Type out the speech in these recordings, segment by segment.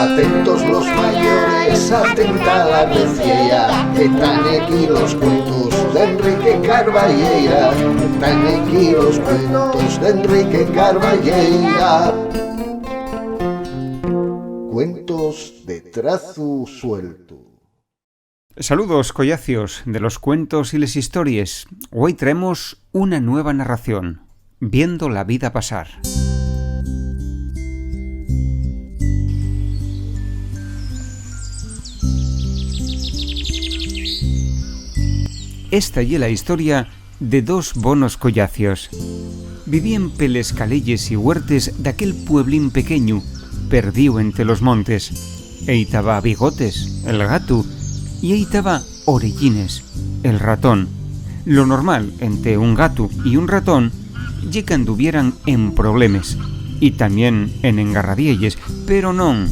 Atentos los mayores, atenta la reciera, que están aquí los cuentos de Enrique Carballeira, están aquí los cuentos de Enrique Carballeira. Cuentos de trazo suelto. Saludos, collacios de los cuentos y les historias. Hoy traemos una nueva narración, Viendo la vida pasar. Esta y la historia de dos bonos collacios. Vivían peles calelles y huertes d'aquel pueblín pequeño, perdido entre los montes. Eitaba Bigotes, el gato, y eitaba Orellines, el ratón. Lo normal entre un gato y un ratón ye que anduvieran en problemas y también en engarradielles, pero non.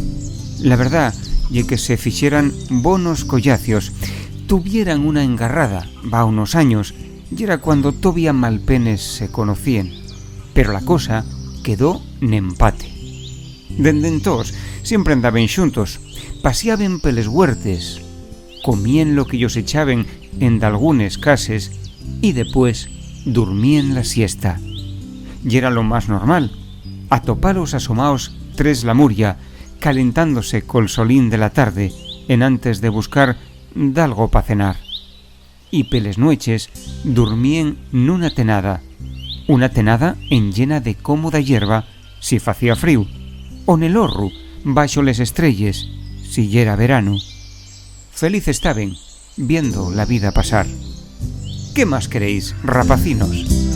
La verdad ye que se fixeran bonos collacios, tuvieran una engarrada, va unos años, y era cuando todavía malpenes se conocían, pero la cosa quedó n'empate. Dende entós siempre andaban xuntos, paseaban peles huertes, comían lo que ellos echaban en dalgunes cases y después durmían la siesta. Y era lo más normal, atopalos asomaos tres la muria, calentándose col solín de la tarde, en antes de buscar d'algo pa cenar. Y peles nueches durmían nuna tenada, una tenada enllena de cómoda hierba si facía frío, o nel horru, baxo les estrelles, si yera verano. Feliz estaban, viendo la vida pasar. ¿Qué más queréis, rapacinos?